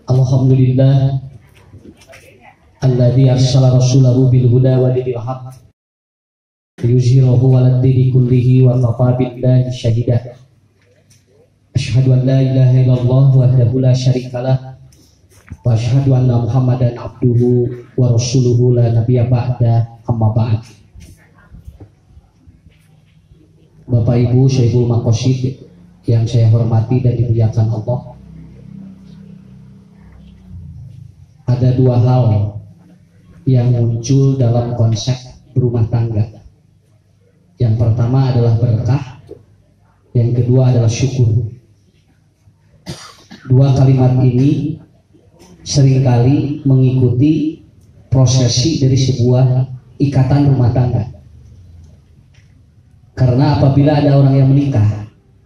Alhamdulillah alladzi arsala rasulahu bil huda wa dinil haqq liyuzhirahu 'alad dini kullihi wa kafa billahi shahida. Asyhadu an la ilaha illallah wahdahu la syarikalah wa asyhadu anna Muhammadan abduhu wa rasuluhu la nabiyya ba'da, amma ba'd. Bapak Ibu Syekhul Maqasid yang saya hormati dan dimuliakan Allah, ada dua hal yang muncul dalam konsep berumah tangga. Yang pertama adalah berkah, yang kedua adalah syukur. Dua kalimat ini seringkali mengikuti prosesi dari sebuah ikatan rumah tangga. Karena apabila ada orang yang menikah,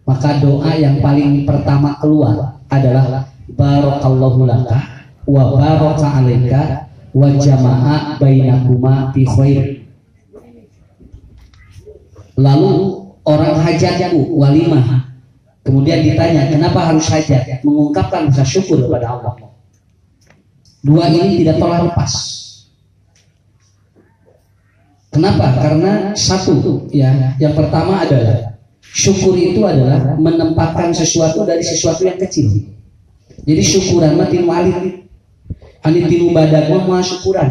maka doa yang paling pertama keluar adalah barakallahu laka wa baraka alaika wa jama'a bainakuma fi khair. Lalu orang hajatku walimah, kemudian ditanya kenapa harus hajat, mengungkapkan rasa syukur kepada Allah. Dua ini tidak pernah lepas. Kenapa? Karena satu, ya, yang pertama adalah syukur itu adalah menempatkan sesuatu dari sesuatu yang kecil. Jadi syukuran matin walid, anitinu badak ma syukuran.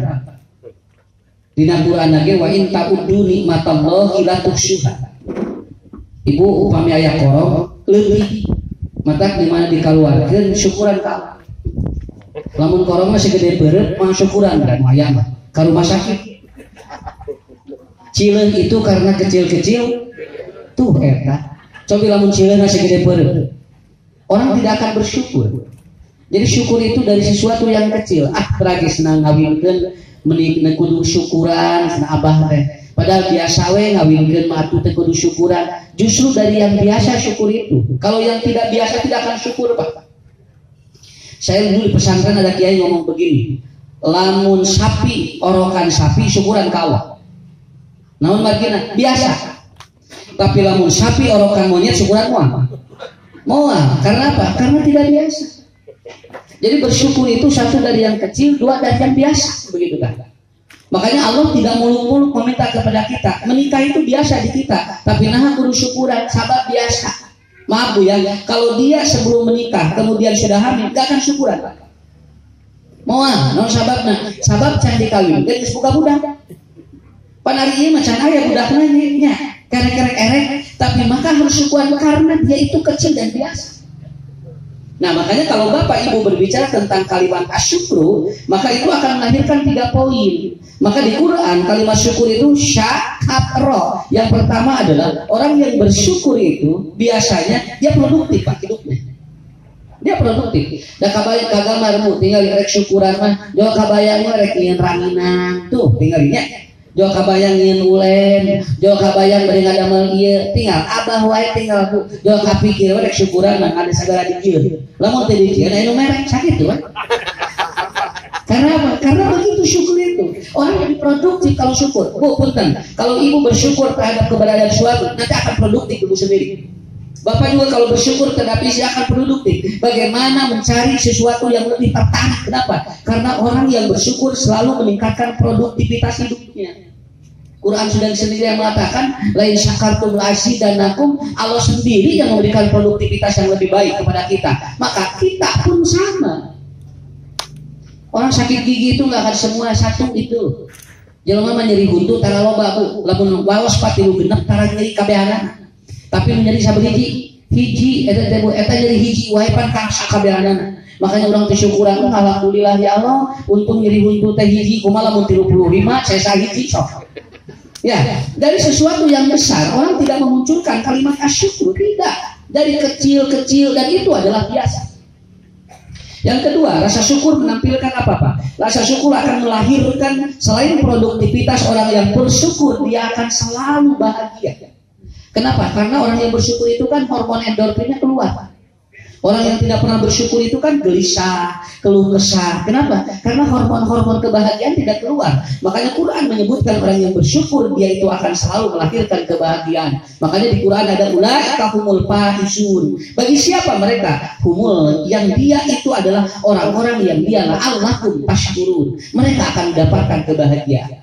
Dina Quran lagi wa in ta'uddu nikmatallahi la tuhsuha. Ibu upami aya korong leutik, mata di mana dikaluarkeun syukuran ka Allah. Lamun korong masih gede beureut mah syukuran dan aya mah ka rumah sakit. Cileun itu karena kecil-kecil tuh eta. Coba lamun cileun masih gede beureut, orang tidak akan bersyukur. Jadi syukur itu dari sesuatu yang kecil. Tragis ngawinkeun menik kudu syukuran sana abah teh. Padahal biasa we ngawinkeun mah atuh teh kudu syukuran. Justru dari yang biasa syukur itu. Kalau yang tidak biasa tidak akan syukur, Pak. Saya dulu di pesantren ada kiai ngomong begini, lamun sapi orokan sapi syukuran ka Allah. Namun margina biasa. Tapi lamun sapi orokan monyet syukuran moal. Moal. Karena apa? Karena tidak biasa. Jadi bersyukur itu satu dari yang kecil, dua dari yang biasa, begitu kan? Makanya Allah tidak muluk-muluk meminta kepada kita. Menikah itu biasa di kita, tapi nah kudu syukuran, sabar biasa. Maaf Bu ya, kalau dia sebelum menikah kemudian sudah hamil, gak akan syukuran. Moal, non sababna, sabab can dikawin, geus buka budak. Pan ari ieu macan aya budakna nya, kerek-kerek erek, tapi maka harus syukuran karena dia itu kecil dan biasa. Nah makanya kalau Bapak Ibu berbicara tentang kalimat asyukru, maka itu akan melahirkan 3 poin. Maka di Quran kalimat syukur itu syakro. Yang pertama adalah orang yang bersyukur itu biasanya dia produktif Pak hidupnya. Dia produktif. Da kabayang kagamarmu tinggal rek syukuran mah, jo kabayang mah rek nyeun ranginang tuh tinggalnya. Jo kabayang nyeun ulen, jo kabayang bari ngadamel ieu, tinggal abah wae tinggal Bu. Jo kapikir we rek syukuran mah ada sagala dijieun. Lamun teu dijieun aya nu merek sakit tuh, Pak. Karena apa? Karena begitu syukur itu. Orang jadi produktif kalau syukur. Bu, punten, kalau ibu bersyukur terhadap keberadaan suatu, nanti akan produktif ibu sendiri. Bapak juga kalau bersyukur terhadap istri akan produktif. Bagaimana mencari sesuatu yang lebih tertarik? Kenapa? Karena orang yang bersyukur selalu meningkatkan produktivitas hidupnya. Quran sudah sendiri yang mengatakan lain syakartum la'azidanakum, Allah sendiri yang memberikan produktivitas yang lebih baik kepada kita. Maka kita pun sama. Orang sakit gigi itu nggak akan semua satu itu. Jelema mah nyeri huntu tara loba Bu, lamun waos 40 genep tara nyeri kabehanana. Tapi nyeri sabeuhiji, hiji eta nyeri hiji wae pan ka sakabehanana. Makanya orang bersyukuran, alhamdulillah ya Allah, untung nyeri huntu teh hiji kumaha lamun 35 saya sahiji sok. Ya, dari sesuatu yang besar orang tidak memunculkan kalimat asyukur, tidak. Dari kecil-kecil dan itu adalah biasa. Yang kedua, rasa syukur menampilkan apa Pak? Rasa syukur akan melahirkan selain produktivitas orang yang bersyukur, dia akan selalu bahagia. Kenapa? Karena orang yang bersyukur itu kan hormon endorfinnya keluar. Orang yang tidak pernah bersyukur itu kan gelisah, keluh kesah. Kenapa? Karena hormon-hormon kebahagiaan tidak keluar. Makanya Quran menyebutkan orang yang bersyukur dia itu akan selalu melahirkan kebahagiaan. Makanya di Quran ada ulaika humul faizun. Bagi siapa mereka? Humul, yang dia itu adalah orang-orang yang dia la'allakum tashkurun. Mereka akan mendapatkan kebahagiaan.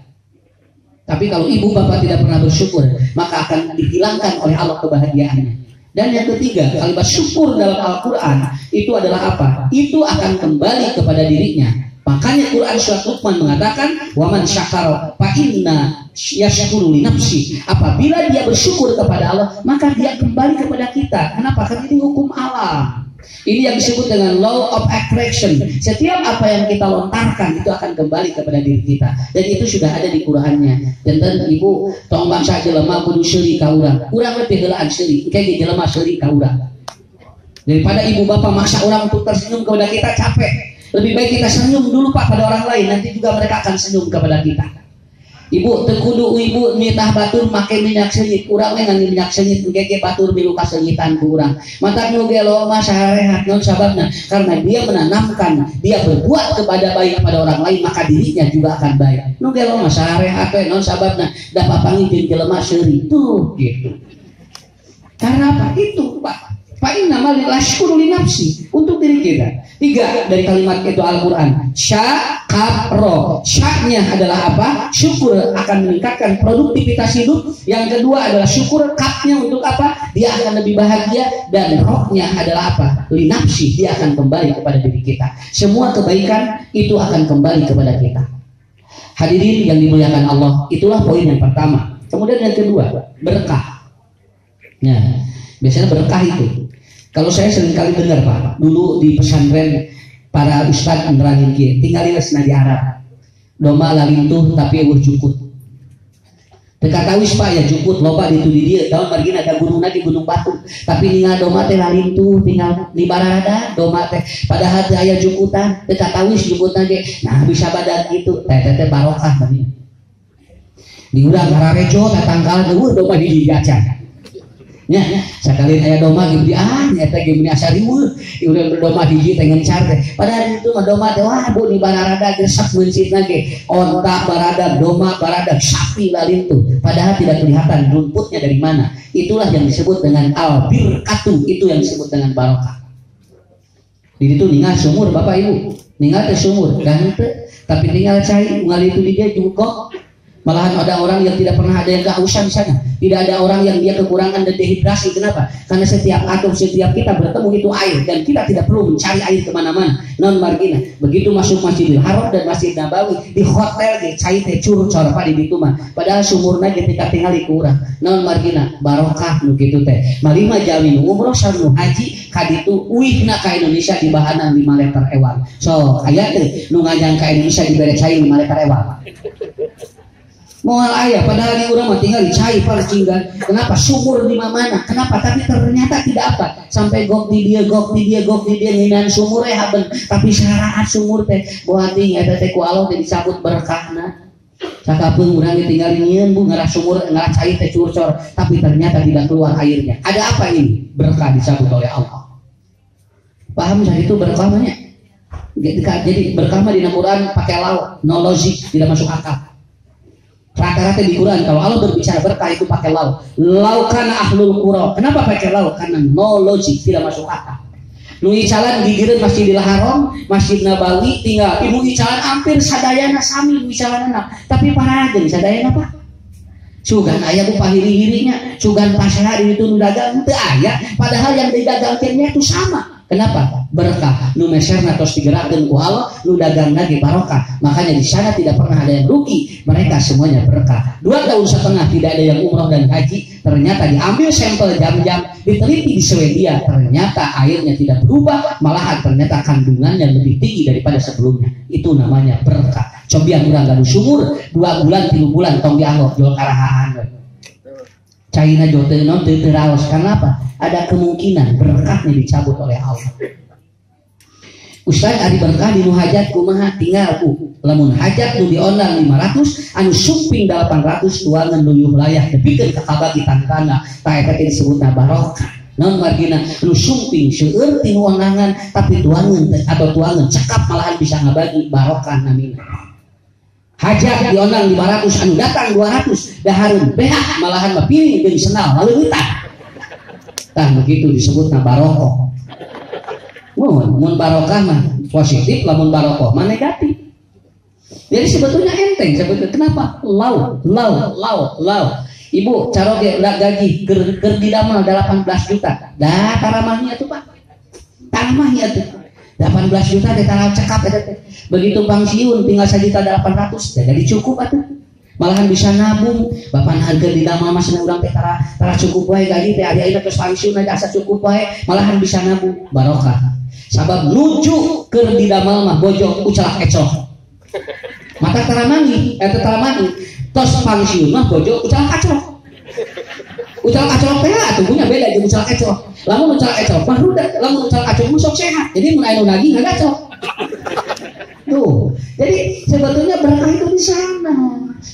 Tapi kalau ibu bapak tidak pernah bersyukur, maka akan dihilangkan oleh Allah kebahagiaannya. Dan yang ketiga, kalimat syukur dalam Al-Quran itu adalah apa? Itu akan kembali kepada dirinya. Makanya Quran surat Luqman mengatakan, waman syakara fa inna yashkuru li nafsi. Apabila dia bersyukur kepada Allah, maka dia kembali kepada kita. Kenapa? Karena ini hukum alam. Ini yang disebut dengan law of attraction. Setiap apa yang kita lontarkan itu akan kembali kepada diri kita. Dan itu sudah ada di Qurannya. Dan ibu tong bangsa jelema kudu seuri ka urang. Urang lebih heulaan seuri, engke jelema seuri ka urang. Daripada ibu bapak maksa orang untuk tersenyum kepada kita, capek. Lebih baik kita senyum dulu Pak pada orang lain, nanti juga mereka akan senyum kepada kita. Ibu tekudu ibu nitah batur make minyak senyit, urang we ngangge minyak senyit engke batur milu kasenyitan ku urang. Mata nu ge loma sarehat non sababna karena dia menanamkan, dia berbuat kepada baik pada orang lain maka dirinya juga akan baik. Nu ge loma sarehat we non sababna da papangi jeung jelema seuri tuh gitu. Karena apa? Itu Pak. Fa'inna malilashkuru li nafsi, untuk diri kita. 3 dari kalimat itu Al-Quran. Syakaro, syaknya adalah apa? Syukur akan meningkatkan produktivitas hidup. Yang kedua adalah syukur, kapnya untuk apa? Dia akan lebih bahagia. Dan rohnya adalah apa? Li nafsi, dia akan kembali kepada diri kita. Semua kebaikan itu akan kembali kepada kita. Hadirin yang dimuliakan Allah, itulah poin yang pertama. Kemudian yang kedua, berkah. Nah, biasanya berkah itu, kalau saya sering kali dengar Pak, dulu di pesantren para ustadz menerangin kia, tinggalin lesna di Arab, doma lalintuh tapi eueuh jukut. Dekat awis Pak ya jukut loba di dia, tahun margin ada gunung lagi gunung batu, tapi tinggal doma teh lalintuh, tinggal di barada doma teh, padahal teh aya jukutan, dekat awis jukutna ge, nah bisa badan gitu, teh barokah tadi. Di urang Kararejo tatangkal deueur doma hiji gacan. Ya, sakalin aya doma geuning eta geuning asa riweuh, urang doma hiji teh ngencar teh. Padahal itu mah doma teh wah bu di barada gesek meungsitna ge, onta barada, doma barada, sapi lalintu. Padahal tidak kelihatan rumputnya dari mana. Itulah yang disebut dengan al-birkatu, itu yang disebut dengan barokah. Di situ ningal sumur Bapak Ibu, ningal teh sumur, kan teu, tapi tinggal cai ngali itu di dia juga. Malahan ada orang yang tidak pernah ada yang kehausan di sana. Tidak ada orang yang dia kekurangan dan dehidrasi. Kenapa? Karena setiap atom, setiap kita bertemu itu air dan kita tidak perlu mencari air kemana-mana. Non margina. Begitu masuk Masjidil Haram dan Masjid Nabawi di hotel di cai teh curug corpa di ditu mah. Padahal sumurna ketika tinggal di kurang. Non margina barokah nu kitu teh. Malima jami umroh sareng haji kaditu uihna ka Indonesia di bahanan 5 liter ewal. So aya teh nu ngajang ka Indonesia dibere cai 5 liter ewal. Moal ayah, padahal di urang mah tinggal dicai palcinggan. Kenapa? Sumur di mana? Kenapa? Tapi ternyata tidak apa. Sampai gok di dia nginan sumur haben. Tapi syaraat sumur teh boating eta teh ku Allah teh disambut berkahna. Sakapeung urang tinggal nyieun bu ngarah sumur ngarah cai teh curcor, tapi ternyata tidak keluar airnya. Ada apa ini? Berkah disambut oleh Allah. Paham saya itu berkah banyak. Jadi berkah mah di Quran pakai law, no logic, tidak masuk akal. Rata-rata di Quran kalau Allah berbicara berkah itu pakai lau kana ahlul qura. Kenapa pakai lau? Karena no logic, tidak masuk akal. Nu icalan gigireun Masjidil Haram, Masjid Nabawi tinggal ibu icalan hampir sadayana sami icalanna. Tapi parageun sadayana apa? Sugan aya ku pahiri-hirinya, sugan pasar itu nu dagang teu aya, padahal yang didagangkeunnya itu sama. Kenapa? Berkah. Nu meserna tos digerakkeun ku Allah, nu dagangna ge barokah. Makanya di sana tidak pernah ada yang rugi. Mereka semuanya berkah. 2 tahun setengah tidak ada yang umroh dan haji. Ternyata diambil sampel jam-jam, diteliti di Swedia, ternyata airnya tidak berubah, malahan ternyata kandungannya lebih tinggi daripada sebelumnya. Itu namanya berkah. Cobian urang gaduh sumur 2 bulan 3 bulan tong dianggap jual karahaan. Caina jote non teu raos. Karena apa? Ada kemungkinan berkahnya dicabut oleh Allah. Ustaz ari berkah di nu hajat kumaha tinggal ku lamun hajat nu diondang 500 anu sumping 800 tuangan nu yuh layah depikeun ka kabagi tangkana ta eta disebutna barokah. naon margina nu sumping seueur ti nuangangan tapi tuangan atau tuangan cekap malahan bisa ngabagi barokah namina. Hajat dionang 500 anu datang 200 dahareun behak malahan mah piring jeung senal leuweutan. Tah begitu disebutna barokah. Mun barokah mah positif, lamun barokah mah negatif. Jadi sebetulnya enteng sebetulnya. Kenapa? Lau. Ibu caro udah gaji ker didamel 18 juta. Dah taramahnya tuh Pak. Taramahnya tuh 18 juta teh tara cekap eta teh. Begitu pensiun tinggal 1.800.000 jadi cukup atuh. Malahan bisa nabung. Bapak harga didamel mah cenah urang teh tara cukup wae gaji teh ari-ari geus pensiun aja asa cukup wae, malahan bisa nabung. Barokah. Sabab nuju keur didamel mah bojo ucalak ecok. Mata taramangi tos pensiun mah bojo ucalak acok. Ucalak acok teh tubuhnya beda jeung ucalak ecok. Lamun ucalak ecok mah rudak, lamun ucalak acok mah sok sehat. Jadi mun anu lagi ngagacok. Tuh. Jadi sebetulnya berkah itu di sana.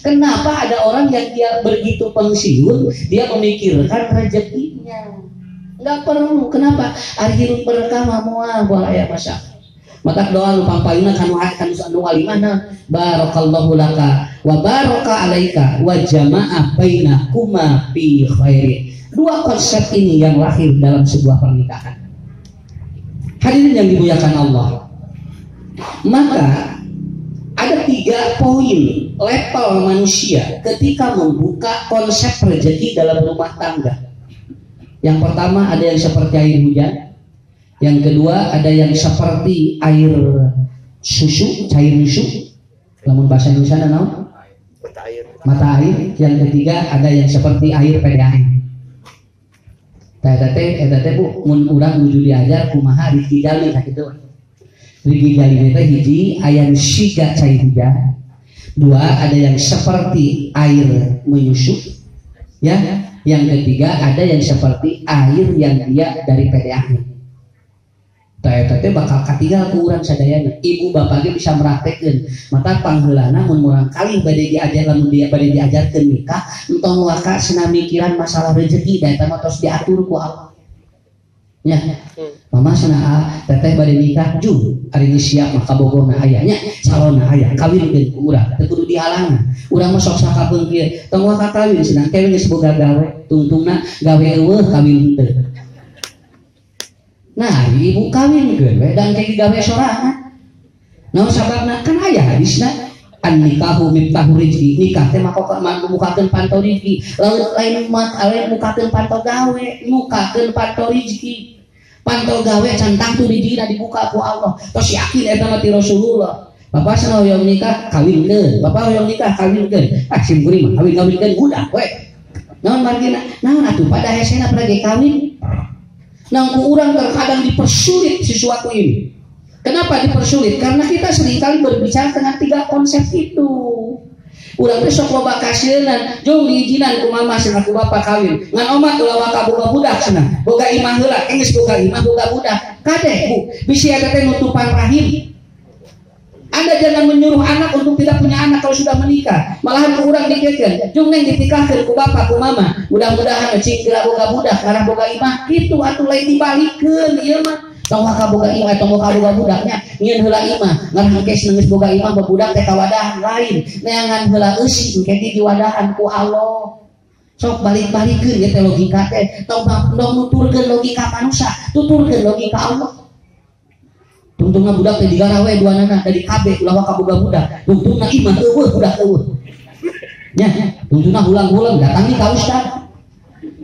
Kenapa ada orang yang dia begitu pensiun dia memikirkan rezekinya? Enggak perlu. Kenapa? Ari hirup berkah mah moal aya masyarakat. Maka doa nu pampayuna kanu walimana barakallahu laka wa baraka alaika wa jama'a bainakuma fi khairi. Dua konsep ini yang lahir dalam sebuah pernikahan. Hadirin yang dimuliakan Allah. Maka ada 3 poin level manusia ketika membuka konsep rezeki dalam rumah tangga. Yang pertama ada yang seperti air hujan. Yang kedua ada yang seperti air susu, cair susu. Lamun bahasa Indonesia naon? Mata air. Yang ketiga ada yang seperti air PDAM. Eta teh Bu mun urang nuju diajar kumaha rizki jalmi sakitu. Rizki jalmi teh hiji aya siga cair hujan. 2 ada yang seperti air menyusut. Ya. Yang ketiga ada yang seperti air yang dia dari PDAM. Tete bakal katinggal ku urang sadayana. Ibu bapak ge bisa meratekkeun. Mata pangheulana mun urang kali bade diajar lamun dia bade diajarkeun nikah, entong waka cenah mikiran masalah rezeki da eta mah tos diatur ku Allah. Nya. Mama cenah teteh bade nikah jung ari geus siap mah kabogona aya nya, calonna aya, kawinkeun ku urang, teu kudu dihalangan. Urang mah sok sakapeung kieu, tong waka kawin cenah kewe geus boga gawe, tungtungna gawe eueuh kawin teu. Nah, ibu kawin ge dan kayak gawe sorangan. Naon sababna? Kan aya hadisna an nikahu miftahu rizqi. Nikah teh maka mukakeun pantau rezeki. Lain mukakeun pantau gawe, mukakeun pantau rezeki. Pantau gawe cantang tu rizqina dibuka ku Allah. Tos yakin eta mah ti Rasulullah. Bapak cenah hoyong nikah kawinkeun. Bapak hoyong nikah kawinkeun. Ah sim kuring mah kawin-kawinkeun budak we. Naon margina? Naon atuh pada hesena prage kawin? Nah, orang terkadang dipersulit sesuatu ini. Kenapa dipersulit? Karena kita seringkali berbicara dengan 3 konsep itu. Urang teh sok loba kasienan, jong diijinan ku mama cenah ku bapa kawin. Ngan omat ulah waka boga budak cenah. Boga imah heula, enggeus boga imah boga budak. Kadeh Bu, bisi eta teh nutupan rahim. Anda jangan menyuruh anak untuk tidak punya anak kalau sudah menikah. Malahan ku urang dikekeun, jeung neng ditikahkeun ku bapa ku mama. Mudah-mudahan cing geura boga budak, karena boga imah kitu atuh lain dibalikeun ieu mah. Tong waka boga imah, tong waka boga budaknya, nyieun heula imah. Ngan engke geus boga imah babudak teh kawadahan lain. Neangan heula eusi engke di wadahan ku Allah. Sok balik-balikeun ge teh logika teh. Tong nuturkeun logika manusia, tuturkeun logika Allah. Tungtungna budak teh digarawe duanana dari KB ulah waka boga budak. Tungtungna imah eueuh budak eueuh. Nya, tungtungna hulang-hulang datangi ka ustaz.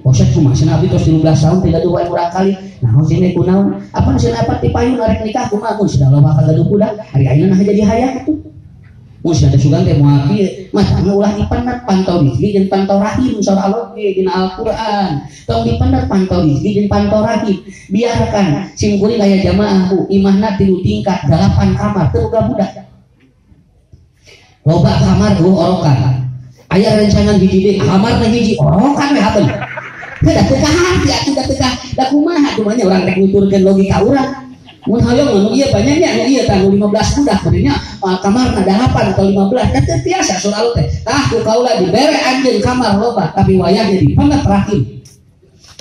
Ustaz kumaha cenah abdi tos 13 tahun tidak duwe urang kali. Naon cenah kunaon? Apa cenah apa ti payun arek nikah kumaha mun sudah loba ka gaduh budak. Ari ayeuna nah jadi hayang atuh. Mun sudah sugan teh moal kieu, mah ulah dipendet pantau rizki jeung pantau rahim surah Allah dina Al-Qur'an. Tong dipendet pantau rizki jeung pantau rahim. Biarkan sim kuring aya jamaah Bu, imahna 3 tingkat, 8 kamar teu boga budak. Loba kamar Bu orokan. Aya rencangan hiji deui, kamarna hiji orokan we habeun. Teu da teu hati atuh da teu da kumaha tuh nya urang rek nuturkeun logika urang. Mun hayang anu ieu banyaknya anu ieu tanggung 15 budak berenya kamarna 8 atau 15 da teu tiasa soal teh. Tah ku kaula dibere anjeun kamar loba tapi wayahna dipendet rahim.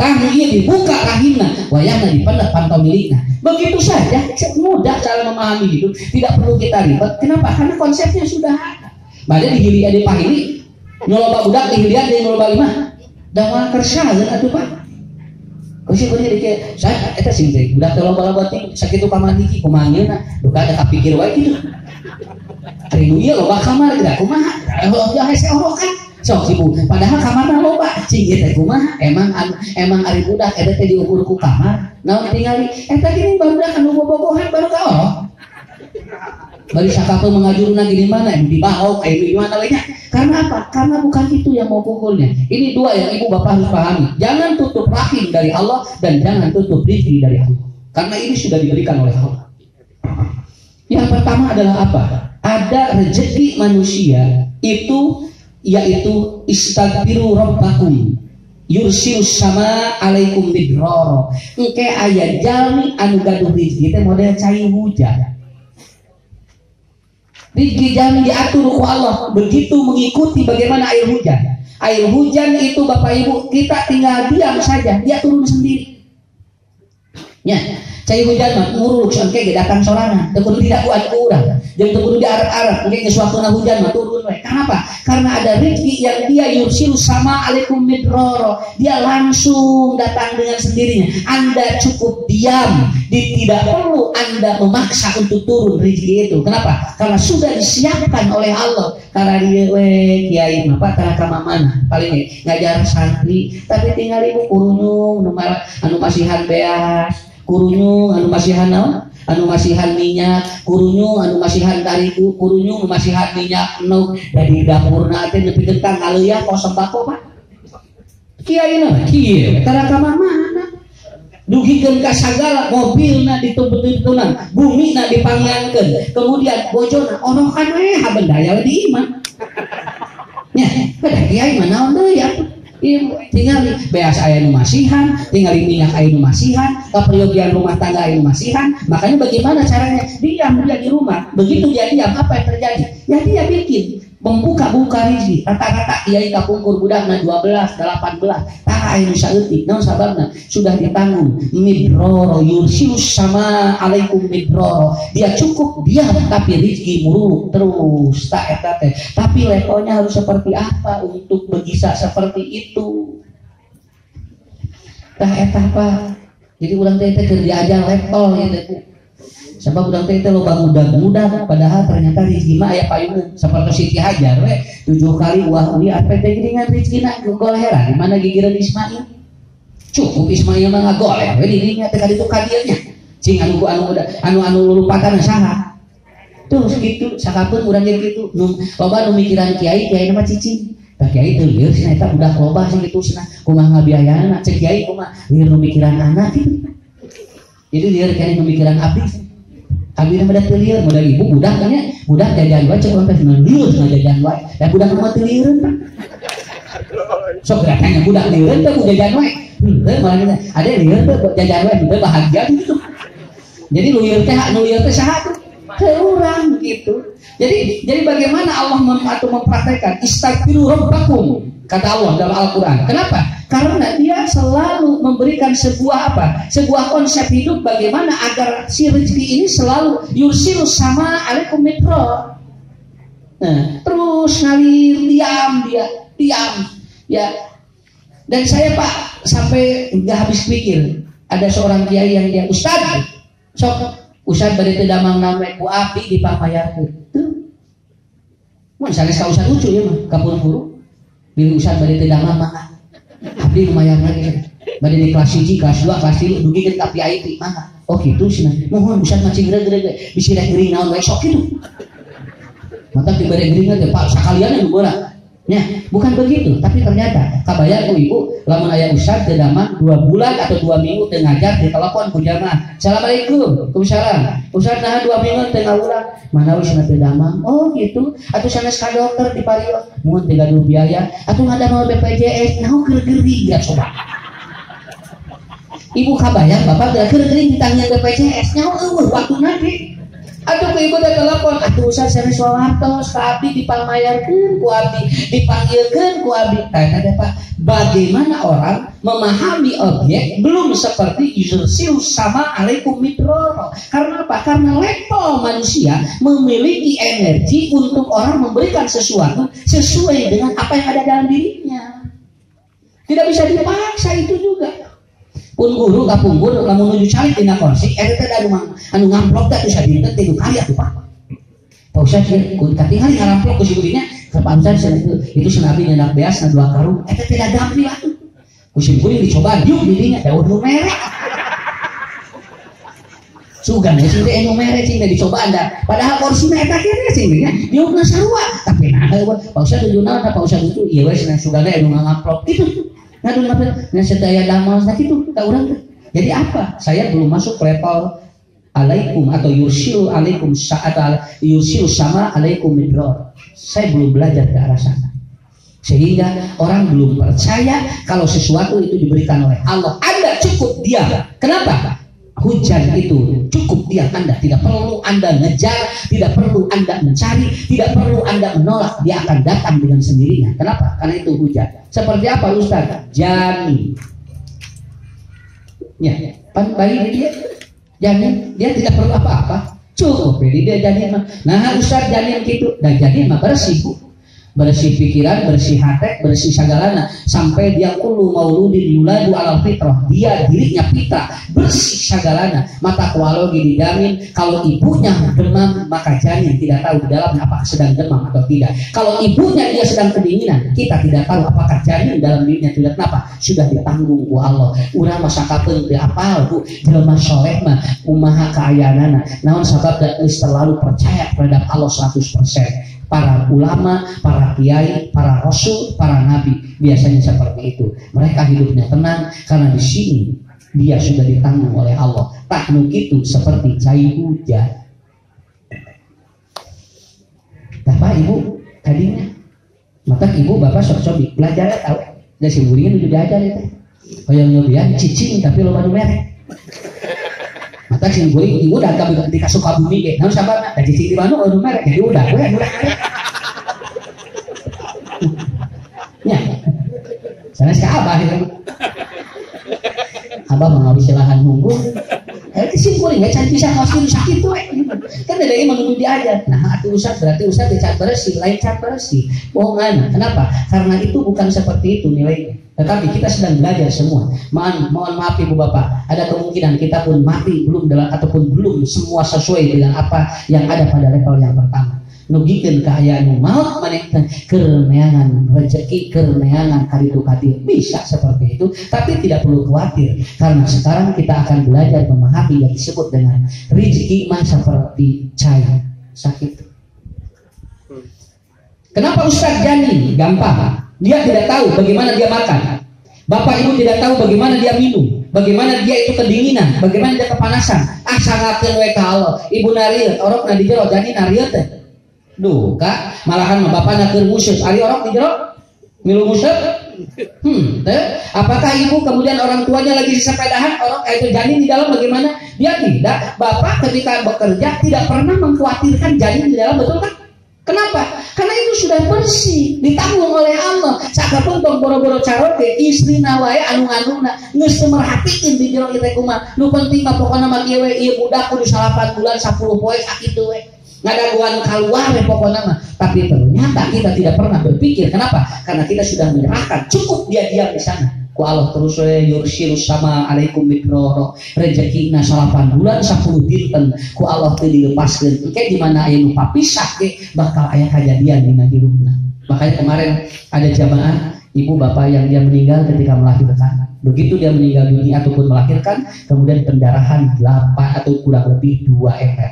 tahu ia dibuka rahimna, wayahna dipendek pantau milikna. Begitu saja, mudah cara memahami hidup, tidak perlu kita ribet. Kenapa? Karena konsepnya sudah ada. Banyak dihili ada pahili, nyoloba budak dihilian dari nyoloba imah, dawa kersa atuh Pak. Kau sih bener kayak saya, eta sih budak nyoloba ting sakitu kamar hiji kumaha duka ada kapikir wae gitu. Hari ieu loba kamar geura kumaha? Ya hese orokan. Sok ibu, padahal kamarna loba, cing teh kumaha? Emang ari budak eta teh diukur ku kamar. Naon tingali eta gini barudak anu bobogohan baru ka oh. Bari sakapeung mengajurna gini mana di baok di mana we nya. Karena apa? Karena bukan itu yang mau pukulnya. Ini dua yang ibu bapak harus pahami. Jangan tutup rahim dari Allah dan jangan tutup rezeki dari Allah. Karena ini sudah diberikan oleh Allah. Yang pertama adalah apa? Ada rezeki manusia itu yaitu istaghfiru rabbakum yursil sama alaikum bidroro. Engke aya jalmi anu gaduh rezeki teh model cai hujan. Rezeki jalmi diatur ku Allah begitu mengikuti bagaimana air hujan. Air hujan itu Bapak Ibu kita tinggal diam saja dia turun sendiri. Ya, cai hujan mah nguruk sangke datang sorana, teu kudu tidak kuat ku urang. Jeung teu kudu diarep-arep, engke geus waktuna hujan mah turun we. Kenapa? Karena ada rezeki yang dia yursil sama alaikum midroro. Dia langsung datang dengan sendirinya. Anda cukup diam, tidak perlu Anda memaksa untuk turun rezeki itu. Kenapa? Karena sudah disiapkan oleh Allah. Karena dia we kiai mah Pak kana ka mana? Paling ngajar santri, tapi tinggal ibu kurunyung anu masihan beas. Kurunyung anu masihan naon? Anu masihan minyak, kurunyung anu masihan tarigu, kurunyung anu masihan minyak nu dari dapurna teh nepi gentang aleuya pos sembako Pak. Kiaina kieu tara ka mana? Dugikeun ka sagala mobilna dituntut-tuntunan, bumina dipangyankeun, kemudian bojona orokan we habendaya di iman. Nya, beda kiai mah naon deui ya? Tinggal beas aya nu masihan, tinggal minyak aya nu masihan, keperluan rumah tangga aya nu masihan. Makanya bagaimana caranya? Diam dia di rumah. Begitu dia diam, apa yang terjadi? Ya dia bikin membuka-buka rezeki. Rata-rata kiai kapungkur budakna 12, 18. Tah aya nu saeutik, naon sababna? Sudah ditanggung. Midroro yursilus sama alaikum midroro. Dia cukup diam tapi rezeki muruk terus tak eta teh. Tapi levelnya harus seperti apa untuk bisa seperti itu? Tah eta Pak. Jadi urang teh keur diajar level ya teh. Sebab urang teh loba mudah-mudah padahal ternyata rezeki mah aya payung saperti Siti Hajar we 7 kali wah uli apa teh geuningan rezekina gol heran di mana gigireun Ismail. Cukup Ismail mah ngagoler we dirinya teh kali itu kadieunya. Cing anu lulupatan saha. Terus gitu sakapeung urang ge kitu loba nu mikiran kiai mah cicing. Tah kiai teu lieur cenah eta budak loba sing kitu cenah kumaha ngabiayana cek kiai kumaha lieur nu mikiran anak gitu. Jadi lieur kiai nu mikiran abdi. Abdi mah da teu lieur modal ibu budak nya budak jajan wae cek ontes nu lieur jajan wae. Da budak mah teu lieur Pak. Sok datanya budak lieur teh jajan wae. Malah ada lieur teh jajan wae teu bahagia gitu. Jadi lieur teh saha tuh? Kurang gitu. Jadi bagaimana Allah mempraktekkan istaghfiru rabbakum kata Allah dalam Al-Qur'an. Kenapa? Karena dia selalu memberikan sebuah sebuah konsep hidup bagaimana agar si rezeki ini selalu yursilu sama alaikum mitro. Nah, terus ngalir diam ya. Dan saya Pak sampai nggak habis pikir ada seorang kiai yang dia ustaz Ustaz bari teu damang name ku abdi dipambayarkeun. Tuh. Mun sanes ka ustaz lucu ya mah, kapur-puru. Bila ustaz bari teu damang mah abdi nu mayarna ge. Bari di kelas 1, kelas 2, kelas 3 dugikeun ka VIP mah. Oh kitu cenah. Mohon ustaz macing geureuh-geureuh bisi rek geuring naon wae sok kitu. Mantap dibere geuringan teh Pak sakalian nu bola. Ya, bukan begitu, tapi ternyata kabayar ku ibu lamun aya ustaz teu damang 2 bulan atau 2 minggu teu ngajar di telepon ku jamaah. Assalamualaikum. Waalaikumsalam. Ustaz nah 2 minggu teu ngawulang. Mana wis teu damang? Oh gitu. Atuh sanes ka dokter di parios. Mun teu gaduh biaya, atuh ngadamel BPJS. Naon keur geuring ya coba. Ibu kabayar bapak teu keur geuring ditanggung BPJS. Nyaho eueuh waktuna teh. Aduh ke ibu teh telepon, atuh Ustaz sanes wawartos ka abdi dipangmayarkeun ku abdi, dipanggilkeun ku abdi. Tanya Pak, bagaimana orang memahami objek belum seperti yursil sama alaikum midroro. Karena apa? Karena level manusia memiliki energi untuk orang memberikan sesuatu sesuai dengan apa yang ada dalam dirinya. Tidak bisa dipaksa itu juga. Pun guru kapung guru lamun nuju calik dina kursi eta teh anu ngamplok teh bisa dinten 3 kali atuh Pak. Pak Ustaz kun katingali ngaramplok ku si gurunya ka Pak Ustaz itu senabi nyendak beas na 2 karung eta teh dagang deui atuh. Ku si guru dicoba diuk di dinya daun nu merah. Sugan sing teh anu merah sing dicoba anda padahal kursina eta kene sing nya diukna sarua tapi nah Pak Ustaz tujuh naon Pak Ustaz itu ieu we cenah sugan teh anu ngamplok itu. Ngadu ngapel ngan sedaya damel sakitu ka urang teh. Jadi apa? Saya belum masuk level alaikum atau yursil alaikum atau yursil sama alaikum midror. Saya belum belajar ke arah sana. Sehingga orang belum percaya kalau sesuatu itu diberikan oleh Allah. Anda cukup diam. Kenapa? Hujan itu cukup diam Anda. Tidak perlu Anda ngejar, tidak perlu Anda mencari, tidak perlu Anda menolak. Dia akan datang dengan sendirinya. Kenapa? Karena itu hujan. Seperti apa Ustaz? Janin. Ya, bayi dia janin, dia tidak perlu apa-apa. Cukup jadi dia janin. Nah Ustaz janin gitu, dan janin mah bersih Bu. Bersih pikiran, bersih hati, bersih segalanya sampai dia kullu mauludin yuladu alal fitrah, dia dirinya fitrah, bersih segalanya. Mata kualogi dijamin kalau ibunya demam maka janin tidak tahu di dalamnya apakah sedang demam atau tidak. Kalau ibunya dia sedang kedinginan, kita tidak tahu apakah janin dalam dirinya tidak. Kenapa? Sudah ditanggung ku Allah. Urang mah sakapeung teu apal Bu, jelema soleh mah kumaha kaayaanana. Naon sabab geus terlalu percaya terhadap Allah 100%. Para ulama, para kiai, para rasul, para nabi biasanya seperti itu. Mereka hidupnya tenang karena di sini dia sudah ditanggung oleh Allah. Taknu itu seperti cai hujan. Bapak ibu tadinya, maka ibu bapak sok-sok belajar ya tahu. Dan si muridnya udah diajar itu. Yang nyobian cicing tapi lo baru merek. Mata sing guring ibu udah ketika suka bumi ge naon sababna da cicing di mana anu merek jadi udah ya sana si abah itu abah mengawis lahan unggul itu sing guring can bisa kaos sakit tuh kan ada yang menuju diajar. Nah atuh Ustaz berarti Ustaz dicat bersih lain cat bersih bohongan. Kenapa? Karena itu bukan seperti itu nilainya. Tetapi kita sedang belajar semua. Mohon maaf ibu bapak, ada kemungkinan kita pun mati ataupun belum semua sesuai dengan apa yang ada pada level yang pertama. Nugikeun kaayaan maut manehna keur neangan rezeki, keur neangan kaditu kadir. Bisa seperti itu, tapi tidak perlu khawatir karena sekarang kita akan belajar memahami yang disebut dengan rezeki mah seperti cair sakit. Kenapa Ustaz janin? Gampang. Dia tidak tahu bagaimana dia makan. Bapak ibu tidak tahu bagaimana dia minum, bagaimana dia itu kedinginan, bagaimana dia kepanasan. Sangakeun we ka Allah. Ibu narieu, orokna di jero janin narieu teh. Duh, Kak, malahan mah bapakna keur museus, ari orok di jero milu museus. Teh, apakah ibu kemudian orang tuanya lagi sepedahan, orok itu janin di dalam bagaimana? Dia tidak. Bapak ketika bekerja tidak pernah mengkhawatirkan janin di dalam, betul kan? Kenapa? Karena itu sudah bersih, ditanggung oleh Allah. Sakapun tong boro-boro carote istrina wae anu-anuna geus merhatikeun di jero ieu teh kumaha. Nu penting mah pokona mah ieu we ieu budak kudu 8 bulan 10 poe sakitu we. Ngadaguan kaluar we pokona mah. Tapi ternyata kita tidak pernah berpikir. Kenapa? Karena kita sudah menyerahkan, cukup dia diam di sana. Ku Allah terus we yursilu sama alaikum midroro rezekina 8 bulan 10 dinten ku Allah teu dilepaskeun engke di mana aya nu papisah ge bakal aya kejadian dina hidupna. Makanya kemarin ada jamaah ibu bapak yang dia meninggal ketika melahirkan. Begitu dia meninggal dunia ataupun melahirkan, kemudian pendarahan 8 atau kurang lebih 2 ember.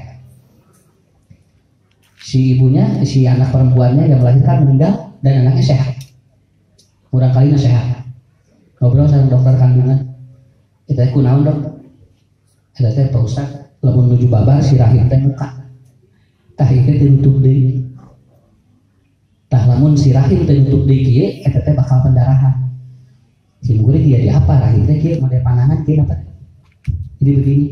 Si ibunya, si anak perempuannya yang melahirkan meninggal dan anaknya sehat. Murang kalinya sehat. Ngobrol sama dokter kandungan, kita kunaon dok, kita teh Pak Ustaz, lamun nuju babar si rahim teh muka, tah itu ditutup deui, tah lamun si rahim teh nutup deui kieu, eta teh bakal pendarahan. Si murid dia di apa rahim teh kieu, model panangan kieu dapat, jadi begini,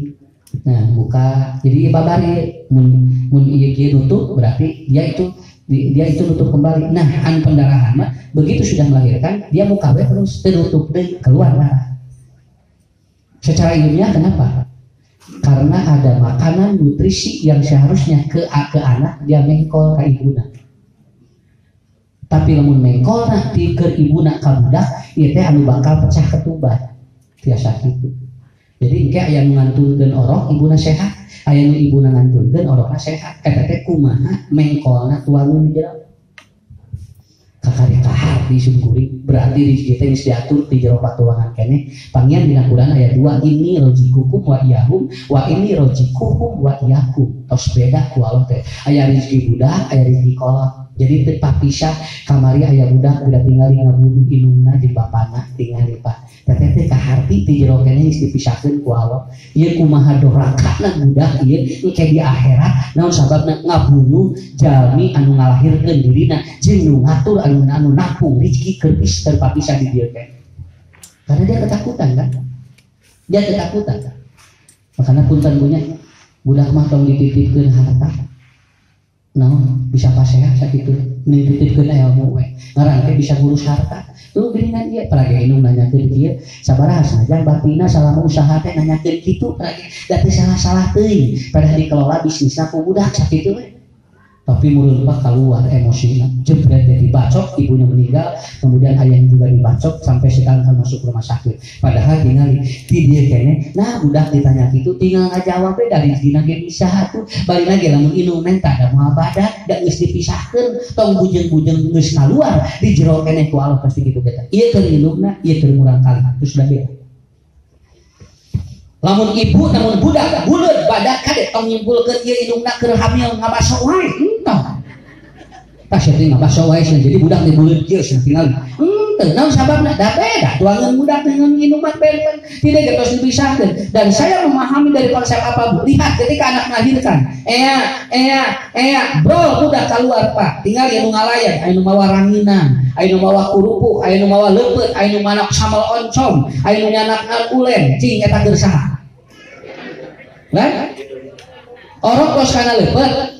nah muka, jadi babari mun ieu kieu nutup berarti dia itu nutup kembali. Nah, an pendarahan mah begitu sudah melahirkan dia mau kawin terus tertutup deh keluar darah. Secara ilmiah kenapa? Karena ada makanan nutrisi yang seharusnya ke anak dia mengkol ka ibuna. Tapi lamun mengkol nanti ke ibuna ka budak ieu teh anu bakal pecah ketuban. Tiasa kitu. Jadi engke aya nu ngantunkeun orok ibuna sehat, aya nu ibuna ngantunkeun orokna sehat. Eta teh kumaha mengkolna tuangeun di jero. Kakari kahar di sungkuring berarti rezeki teh geus diatur di jero patuangan keneh. Pangian dina Quran ayat 2 ini rozikukum wa iyahum wa ini rozikuhum wa iyakum. Tos beda ku Allah teh. Aya rezeki budak, aya rezeki kolot. Jadi teu papisah kamari aya budak udah tinggal ngabunuh indungna jeung bapana tinggal Pak. Teteh teh kaharti ti jero keneh geus dipisahkeun ku Allah. Ieu kumaha dorakana budak ieu engke di akhirat naon sababna ngabunuh jalmi anu ngalahirkeun dirina jeung nu ngatur anu napung rezeki keur terpapisah di dieu teh. Karena dia ketakutan kan? Dia ketakutan. Makanya punten punya budak mah tong dititipkeun harta. Bisa paseha sakitu nitipkeun ilmu we. Ngaran teh bisa ngurus harta. Tuh geuningan ieu parage indung nanyakeun kieu sabaraha saja batina salama usaha teh nanyakeun kitu parage da teu salah-salah teuing padahal dikelola bisnisna ku budak sakitu we. Tapi murid pak keluar emosinya jebret jadi bacok, ibunya meninggal, kemudian ayahnya juga dibacok sampai sekarang masuk rumah sakit. Padahal tinggal di dia kene, nah budak ditanya gitu tinggal ngajawab dari dina ge bisa tuh balik lagi lamun inung neng tak ada muabadat, da geus dipisahkeun, tong bujeng-bujeng geus ngaluar di jero kene ku Allah pasti gitu kita. Ieu keur indungna, ieu keur murang kali, terus udah beda. Lamun ibu namun budak buleud badak kade tong nyimpulkeun ieu indungna keur hamil ngabaso wae entong. Tah seuting ngabaso wae jadi budak teh buleud kieu tinggal. Teu naon sababna da beda tuangan budak dengan indung mah benten tidak getos dipisahkeun dan saya memahami dari konsep apa Bu. Lihat ketika anak melahirkan bro budak keluar Pak tinggal anu ngalayan anu mawa ranginan anu mawa kurupuk anu mawa leupeut anu manak samal oncom anu nyanakna ulen cing eta keur saha kan orok kos kana leupeut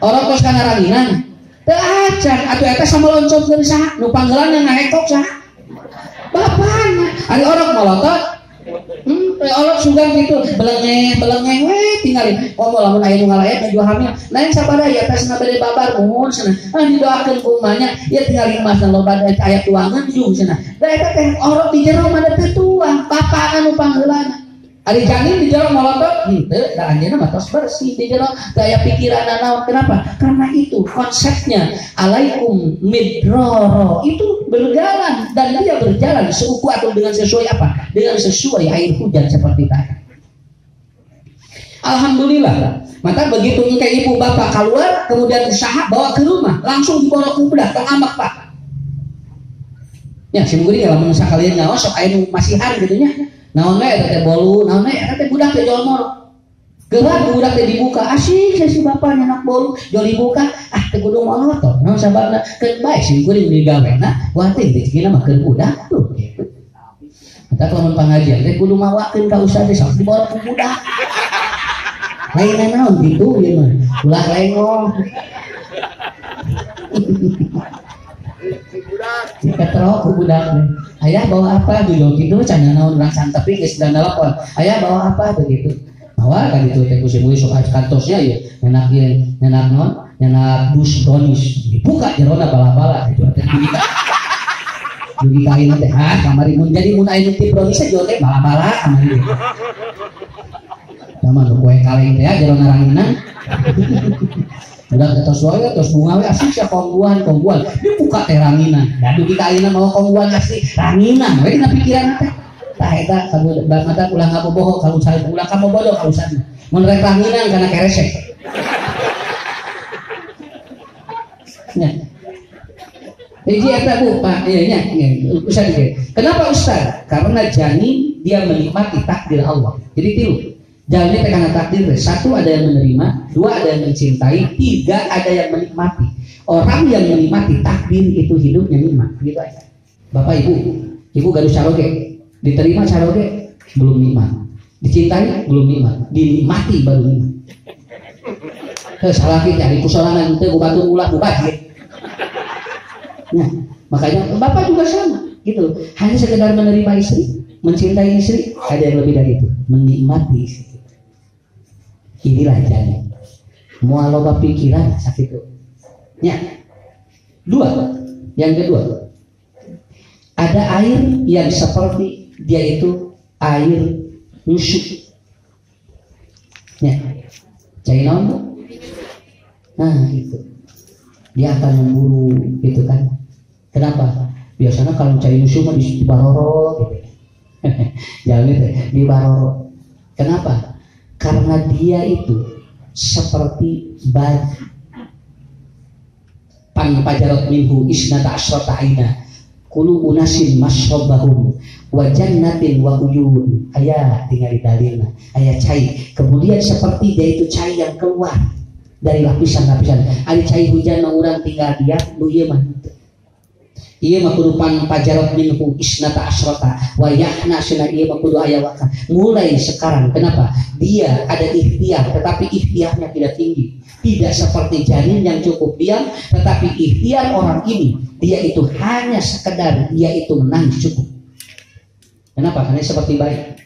orok kos kana ranginan teu acan atuh eta samal oncom keur saha nu panggeulana ngahekok saha bapana ari orok malotot orang sugan gitu belengeng we tinggalin ngomong lamun aya nu ngalayan nu hamil lain sabaraha ya tasna bade babar muhun cenah didoakeun ku umahnya ya tinggalin mas loba aya tuangan jeung cenah da eta teh orok di jero mah teh tuang bapana nu pangheulana ari janin di jero malotot henteu da anjeunna mah tos bersih di jero teu aya pikiranna naon kenapa karena itu konsepnya alaikum midroro itu berjalan dan dia berjalan seukuh atau dengan sesuai apa dengan sesuai air hujan seperti tadi. Alhamdulillah maka begitu engke ibu bapak keluar kemudian usaha bawa ke rumah langsung dibawa ke budak tong ambak Pak ya simguri lamun sakalian nyawa sok aya nu masihan gitu nya naon we eta teh bolu naon we eta teh budak teh jolmor gerak budak teh dibuka asik si bapak nyanak bolu jol dibuka teh kudu malotot naon sababna keun bae simguri digawena wanting rezekina mah keun budak tuh gitu. Eta lamun pangajian teh kudu mawakeun ka ustaz teh sok dibawa ku budak lain naon gitu ieu mah ulah lengong Petrok ku budak ayah bawa apa dulu gitu canya naon urang santepi geus dan telepon ayah bawa apa begitu bawa kan itu teh ku simui sok kantosnya ya nyenak ieu nyenak naon nyenak dus donis dibuka jerona bala-bala itu teh dugi kain teh kamari mun jadi mun aya nu tip donis jo teh bala-bala kamari sama nu kue kaleng teh jerona ranginan udah tos wae tos bunga we asik sia kongguan dibuka teh ranginan da dugi kaina mau kongguan asli ranginan we dina pikiran teh tah eta kamu mata ulah ngaboboho kamu cari ulah kamu bodoh kausan mun rek ranginan kana keresek nya jadi eta Bu Pak nya Ustaz kenapa Ustaz karena janin dia menikmati takdir Allah jadi tilu jalannya teh kana takdir. Satu ada yang menerima, dua ada yang mencintai, tiga ada yang menikmati. Orang yang menikmati takdir itu hidupnya nikmat, gitu aja. Bapak ibu gaduh caroge, diterima caroge belum nikmat, dicintai belum nikmat, dinikmati baru nikmat. salah kita di kusolangan itu batu ulah bubat. Nah, makanya bapak juga sama gitu. Hanya sekedar menerima istri, mencintai istri, ada yang lebih dari itu, menikmati istri. Inilah jalan. Mual loba pikiran sakit itu. Ya. Yang kedua, ada air yang seperti dia itu air nyusuk. Ya, cai naon? Nah, itu. Dia akan memburu gitu kan. Kenapa? Biasanya kalau cai nyusuk mah di baroro gitu. Jangan gitu, di baroro. Kenapa? Karena dia itu seperti baju. Pan pajarot minhu isnata asrata aina. Kulu unasin masrobahum wa jannatin wa uyun. Ayat tinggal di dalilna. Ayat cai. Kemudian seperti dia itu cai yang keluar dari lapisan-lapisan. Ada cai hujan orang tinggal dia lu ieu mah. Ieu mah kudu pan pajarot minhu isnata asrata wa yahna suna ieu mah kudu aya waktu. Mulai sekarang kenapa? Dia ada ikhtiar tetapi ikhtiarnya tidak tinggi. Tidak seperti janin yang cukup diam, tetapi ikhtiar orang ini dia itu hanya sekedar dia itu menangis cukup. Kenapa? Karena seperti bayi.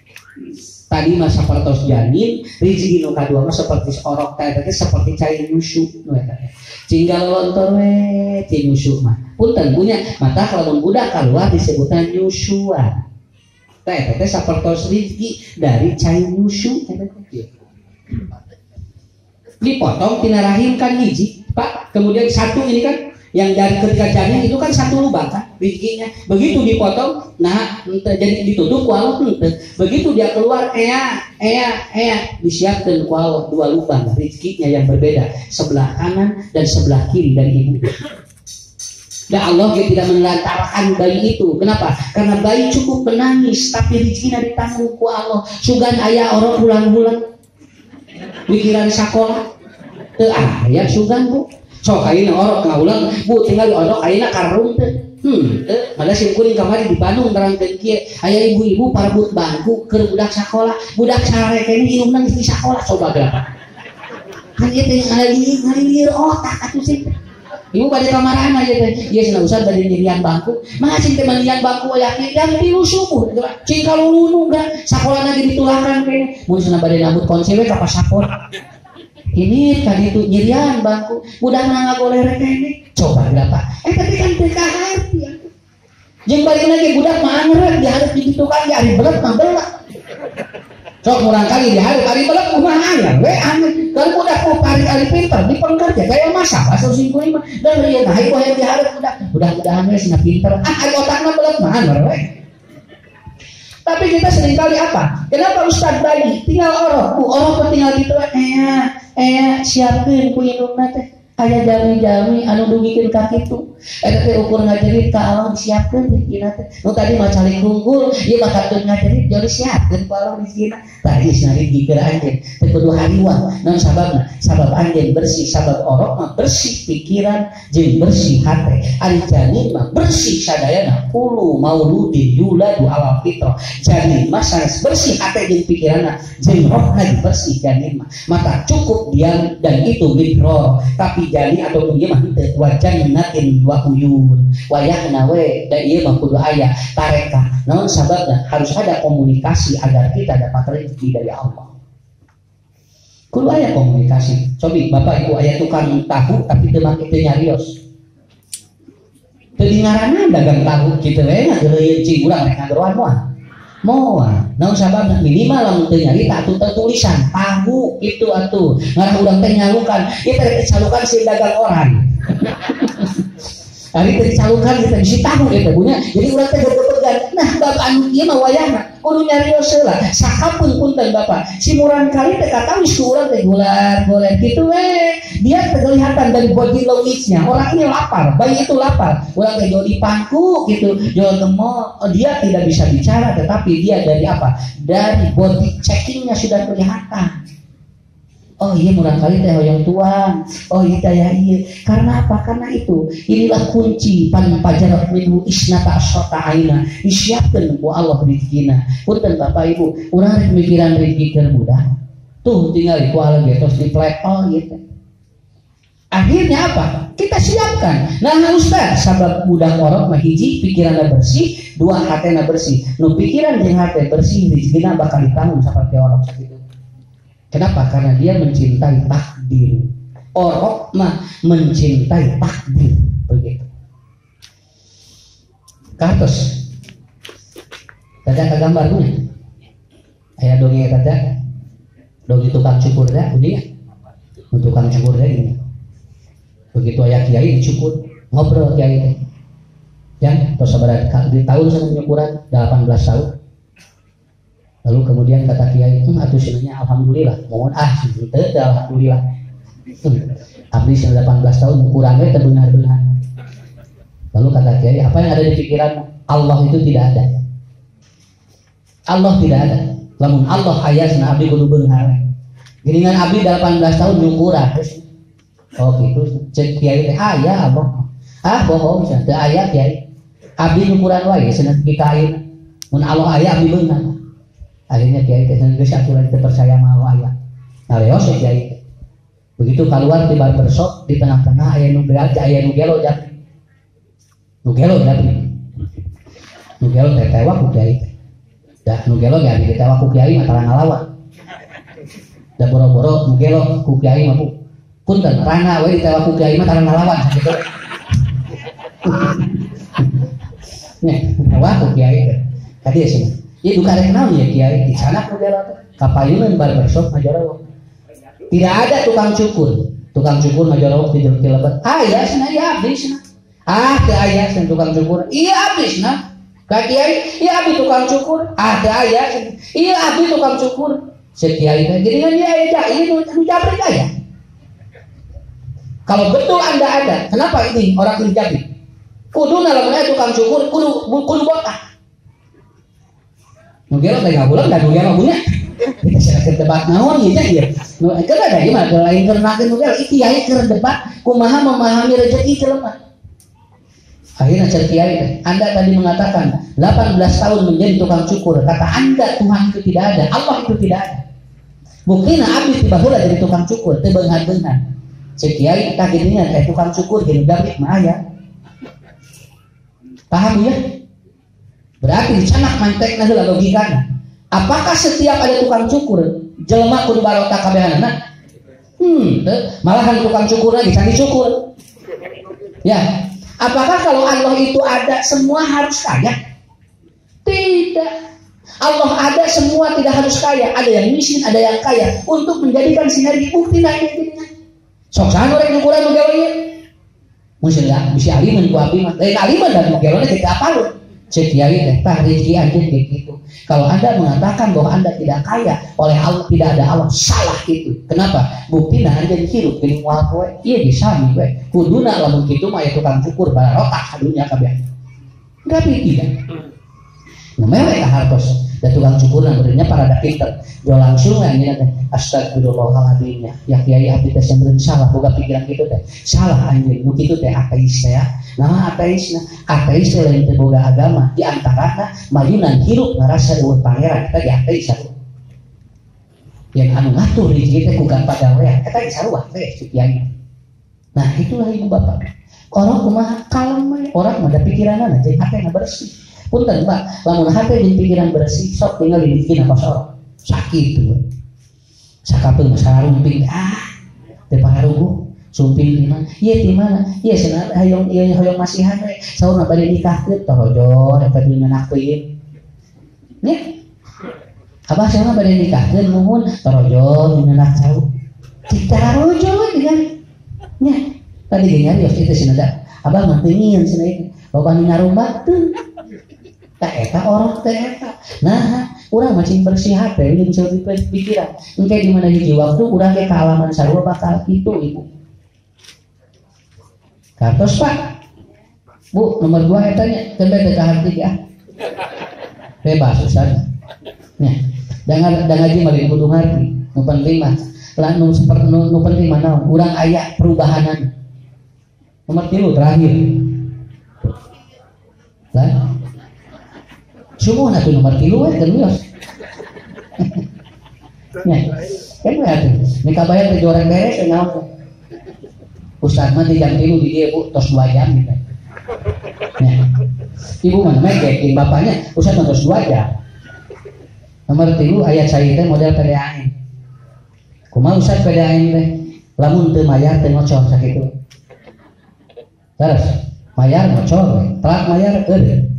Tadi masa partos janin, rezeki nu kadua mah seperti orok tadi seperti cai nyusuk. Tinggal lontor we cai nyusuk mah. Punten punya mata kalau budak keluar disebutkan nyusuan. Teh sapertos rezeki dari cai nyusuk. Dipotong tina rahim kan hiji Pak, kemudian satu ini kan yang dari ketika janin itu kan satu lubang kan rezekinya, begitu dipotong nah jadi ditutup ku Allah. Begitu dia keluar disiapkan ku Allah dua lubang rezekinya yang berbeda, sebelah kanan dan sebelah kiri dari ibu. Dan Allah dia tidak menelantarkan bayi itu. Kenapa? Karena bayi cukup menangis tapi rezekinya ditanggung ku Allah. Sugan ayah orang bulan-bulan pikiran sekolah teu aya sugan Bu. Sok ayeuna orok ngaulang Bu tinggal di orok ayeuna karung teh. Malah sim kuring kamari di Bandung terangkeun kieu aya ibu-ibu parebut bangku keur budak sekolah. Budak sare kene inumna di sekolah coba berapa. Kan ieu teh ngalilir otak atuh sih. Ibu bade kamarahan aja teh. Ieu cenah usah bade nyirian bangku. Mah cing teh nyirian bangku yakin jam 3 subuh. Cing kalulunu kan sakolana ge ditulakan kene. Mun cenah bade nambut konsewe ka pasaport. Ini tadi itu nyirian bangku. Budak nggak boleh rekene. Coba berapa? Tapi kan PKR ya. Jeung bari lagi budak mah angeret diharap dikitu kan di ari belet mah belet. Sok murang kali diharap ari belet kumaha aya we anu. Kalau budak ku pari ari pinter dipengker teh kaya masak asal singkuing mah. Dan ieu tah hayang we diharap budak. Budak-budakan we cenah pinter. Ari otakna belet mah we. Tapi kita seringkali apa? Kenapa Ustaz bayi tinggal orok tinggal gitu siapkeun ku indungna teh aya jami-jami anu dugikeun ka kitu eta teh ukur ngajerit ka Allah disiapkeun rezekina teh nu tadi mah caling unggul ieu mah katut ngajerit jadi siapkeun ku Allah rezekina tah ieu sari dikeun anjeun teh kudu hariwang naon sababna sabab anjeun bersih sabab orok mah bersih pikiran jeung bersih hate ari janin mah bersih sadayana kulu mauludin yuladu ala fitrah janin mah sanes bersih hate jeung pikiranna jeung rohna bersih janin mah maka cukup diam dan itu mikro tapi janin atau dia mah teu wajan natin wa uyun wayahna we da ieu mah kudu aya tareka naon sababna harus ada komunikasi agar kita dapat rezeki dari Allah. Kudu aya komunikasi. Cobi Bapak Ibu aya tukang tahu tapi teu make teu nyarios. Teu dingarana dagang tahu kitu we ngageuleuyeun cing urang rek ngageroan moal. Naon sababna minimal lamun teu nyarita atuh tulisan tahu itu atuh. Ngarang urang teh nyalukan, ieu teh dicalukan si dagang orang. Ari teh dicalukan kita bisi tahu eta punya. Jadi urang teh gepegan. Nah, Bapak anu ieu mah wayahna kudu nyarios heula. Sakapeung punten Bapak. Si murang kali teh katawis ku urang teh goler kitu we. Dia kelihatan dari body language-nya. Orang ini lapar, bayi itu lapar. Orang teh jual di pangku gitu, jual ke mall. Dia tidak bisa bicara, tetapi dia dari apa? Dari body checking-nya sudah kelihatan. Oh iya murang kali teh hoyong tuang. Oh iya daya iya. Karena apa? Karena itu. Inilah kunci paling pajarat minhu isnata asrota aina. Disiapkan ku Allah rezekina. Punten Bapak Ibu, urang rek mikiran rezeki keur budak. Tuh tinggal ku Allah getos di plek. Oh iya teh. Akhirnya apa? Kita siapkan. Nah Ustaz, sabab budak orok mah hiji pikiranna bersih, dua hatena bersih. Nu pikiran jeung hate bersih rezekina bakal ditanggung seperti orok sakitu. Kenapa? Karena dia mencintai takdir. Orok mah mencintai takdir, begitu. Kartos. Tanda kagambarnya. Aya dongeng tanda. Dongeng tukang cukur dah, udah. Tukang cukur dah ini. Begitu ayah kiai dicukur, ngobrol kiai ya, terus sabar di tahun saya nyukuran 18 tahun. Lalu kemudian kata kiai, atuh senangnya alhamdulillah, mohon sih alhamdulillah. Abdi sudah 18 tahun ukurannya terbenar-benar. Lalu kata kiai, apa yang ada di pikiran? Allah itu tidak ada. Allah tidak ada. Lamun Allah ayasna abdi kudu beunghar. Geuningan abdi 18 tahun nyukuran. Oh gitu, cek kiai teh aya Allah. Bohong cenah teu aya kiai. Abdi nyukuran wae cenah di kain. Mun Allah aya abdi beunghar. Akhirnya kiai teh geus aturan teu percaya sama Allah aya. Ngaleos kiai. Begitu keluar di barbershop di tengah-tengah aya nu beak aya nu gelo japri. Nu gelo japri. Nu gelo teh tewak ku kiai. Dah nu gelo ya ditewak ku kiai mah tara ngalawan. Da boro-boro nu gelo ku kiai mah punten rana we ditewak ku kiai mah tara ngalawan sakitu. Nih, tewak ku kiai. Tadi ya sih. Ieu duka rek naon ya kiai di sana ku gelo teh. Kapayunan barbershop ngajarawok. Tidak ada tukang cukur. Tukang cukur ngajarawok di lebat. Aya cenah ya abdi cenah. Teu aya cenah tukang cukur. Iya abdi cenah. Ka kiai, iya abdi tukang cukur. Teu aya cenah. Iya abdi tukang cukur. Si kiai teh geuningan dia aya ieu nu jabrik aya. Kalau betul Anda ada, kenapa ini orang ini jadi? Kudu namanya tukang cukur, kudu botak. Nugelo teh ngabulan da nugelo punya. Kita sedang debat naon ieu ya. Nu keur ada ieu mah lain keur nakeun nugelo iki kiai keur debat kumaha memahami rezeki jelema. Akhirnya cek kiai teh, Anda tadi mengatakan 18 tahun menjadi tukang cukur. Kata Anda Tuhan itu tidak ada, Allah itu tidak ada. Buktina abdi tiba heula jadi tukang cukur, teu beunghar-beunghar. Cek kiai kageningan tukang cukur gini gabrik mah aya. Paham ya? Berarti dicanak mantekna heula logikana. Apakah setiap ada tukang cukur jelema kudu barokah kabehanana? Malahan tukang cukur lagi can dicukur. Ya. Apakah kalau Allah itu ada semua harus kaya? Tidak. Allah ada semua tidak harus kaya. Ada yang miskin, ada yang kaya. Untuk menjadikan sinergi bukti naik ini. Sok sana orang ukuran menggawe ieu. Mun lah bisa aliman ku abdi mah. Lain aliman dan menggawe kita apa lu? Cek kiai teh tah rezeki anjeun begitu. Kalau Anda mengatakan bahwa Anda tidak kaya oleh Allah, tidak ada Allah, salah itu. Kenapa? Buktina anjeun hirup geuning moal poe. Ieu disami we. Kuduna lamun kitu mah aya tukang cukur barokah kadunya kabeh. Tapi tidak. Namanya mereka hartos. Dan tukang cukur yang berenya para pinter. Jo langsung ini teh astagfirullahaladzim ya kiai abdi teh sembereun salah boga pikiran kitu teh. Salah anjeun nu kitu teh ateis ya. Nah ateis lain teh boga agama di antarana mayunan hirup ngarasa eueuh pangeran eta di ateis sarua. Yang anu ngatur rezeki teh ku pagawean eta di sarua teh kiai. Nah itulah ibu bapak. Orang kumaha kalem orang mah da pikiranna jeung hatena bersih. Punten Pak, lamun hate jeung pikiran bersih sok tinggal dibikin apa sok sakit tuh. Sakapeung sarumping teu paharugu sumping di mana? Ieu di mana? Ieu cenah hayong masihan we. Saurna bade nikahkeun torojor eta di menak teuing. Nya. Abah saurna bade nikahkeun nuhun torojor di menak cau. Cita rojo we kan. Nya. Tadi geus kitu cenah da. Abah mah teu nyieun cenah ieu. Loba nu ngarumbat teu. Eta orang eta. Nah, urang macing bersih hati ini bisa dipikiran. Engke di mana hiji waktu urang ke halaman sarua bakal kitu ibu. Kartos Pak. Bu, nomor 2 eta nya teu teh ka harti ya. Bebas Ustaz. Nya, da ngaji mah kudu ngarti. Nu penting mah nu seperti nu penting mah naon? Urang aya perubahanan. Nomor 3 terakhir. Lah semua nanti nomor 3 kan bios. Nya, kan berarti. Nek kabayar teh joreng beres naon. Ustaz mah di jam 3 di dia Bu tos 2 jam gitu. Ya. Ibu mana megek bapaknya Ustaz mah tos 2 jam. Nomor 3 ayat saya teh model PDAM. Kumaha Ustaz PDAM teh? Lamun teu mayar teu ngocor sakitu. Terus mayar ngocor we, telat mayar eureun.